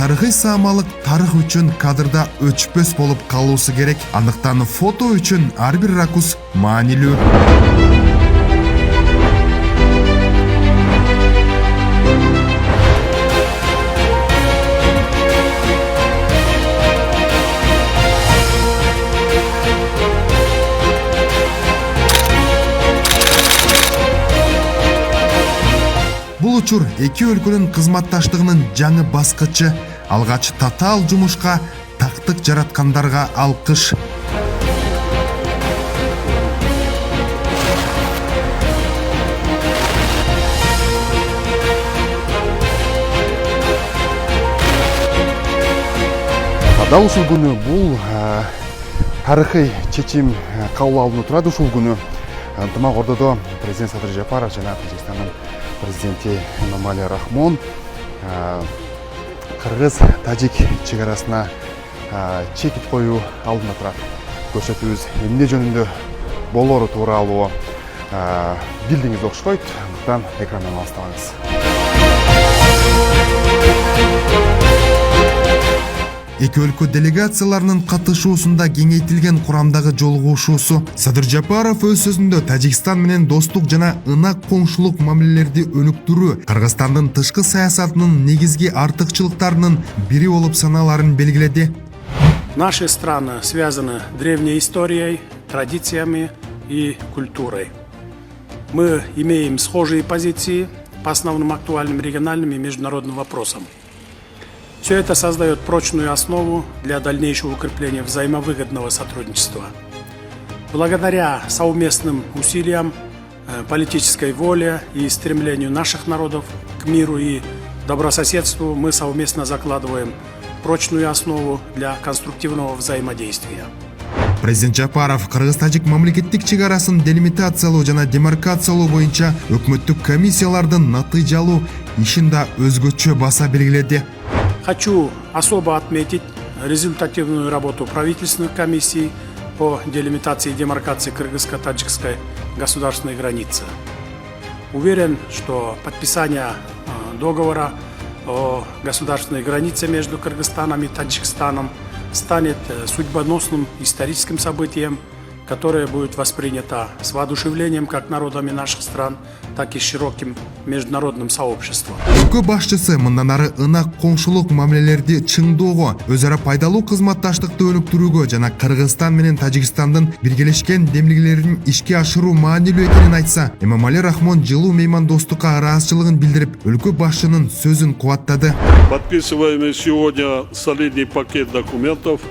тарыхый саамалык тарых үчүн кадрда өчпөс болуп калуусу керек. Андыктан фото үчүн ар бир ракурс маанилүү. Бул учур эки өлкөнүн кызматташтыгынын жаңы баскычы. Алгач татаал жумушка тактык жараткандарга алкыш. Дал ушул күнү бул тарыхый чечим кабыл алынып турат. Ушул күнү ынтымак ордодо президент Садыр Жапаров жана Тажикстандын президенти Эмомали Рахмон кыргыз-тажик чек арасына чекит коюу алдында турат. Көрсөтүүбүз эмне жөнүндө болору тууралуу билдиңиз окшойт. Андыктан экрандан алыстабаңыз. Эки өлкө делегацияларынын катышуусунда кеңейтилген курамдагы жолугушуусу. Садыр Жапаров өз сөзүндө Тажикстан менен достук жана ынак коңшулук мамилелерди өнүктүрүү Кыргызстандын тышкы саясатынын негизги артыкчылыктарынын бири болуп саналарын белгиледи. Наши страны связаны древней историей, традициями и культурой. Мы имеем схожие позиции по основным актуальным региональным и международным вопросам. Все это создает прочную основу для дальнейшего укрепления взаимовыгодного сотрудничества. Благодаря совместным усилиям, политической воле и стремлению наших народов к миру и добрососедству мы совместно закладываем прочную основу для конструктивного взаимодействия. Президент Жапаров кыргыз-тажик мамлекеттик чек арасын делимитациялоо жана демаркациялоо боюнча өкмөттүк комиссиялардын натыйжалуу ишин да өзгөчө баса белгиледи. Хочу особо отметить результативную работу правительственных комиссий по делимитации и демаркации кыргызско-таджикской государственной границы. Уверен, что подписание договора о государственной границе между Кыргызстаном и Таджикстаном станет судьбоносным историческим событием, которое будет воспринято с воодушевлением как народами наших стран, так и широким международным сообществом. Өлкө башчысы мындан ары ынак коңшулук мамилелерди чыңдоого, өз ара пайдалуу кызматташтыкты өнүктүрүүгө жана Кыргызстан менен Тажикстандын биргелешкен демилгелерин ишке ашыруу маанилүү экенин айтса, Эмомали Рахмон жылуу меймандостукка ыраазычылыгын билдирип, өлкө башчынын сөзүн кубаттады. Подписываемый сегодня солидный пакет документов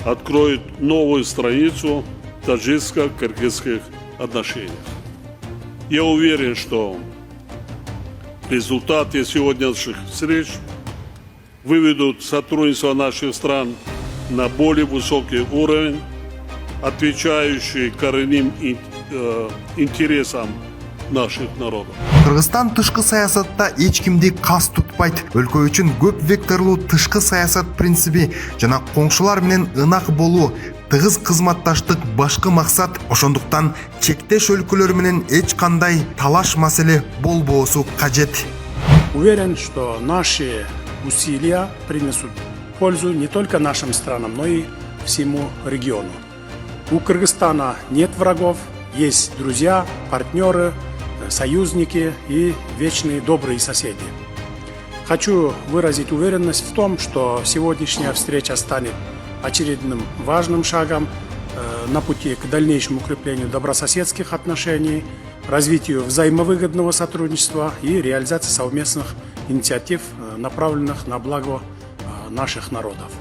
откроет новую страницу таджикско-кыргызских отношениях. Я уверен, что результаты сегодняшних встреч выведут сотрудничество наших стран на более высокий уровень, отвечающий коренным интересам наших народов. Кыргызстан тышкы саясатта эч кимди кас тутпайт. Өлкө үчүн көп векторлуу тышкы саясат принципи жана коңшулар менен ынак болуу, тыгыз кызматташтык башкы максат. Ошондуктан чектеш өлкөлөр менен эч кандай талаш маселе болбоосу кажет. Уверен, что наши усилия принесут пользу не только нашим странам, но и всему региону. У Кыргызстана нет врагов, есть друзья, партнеры, союзники и вечные добрые соседи. Хочу выразить уверенность в том, что сегодняшняя встреча станет очередным важным шагом на пути к дальнейшему укреплению добрососедских отношений, развитию взаимовыгодного сотрудничества и реализации совместных инициатив, направленных на благо наших народов.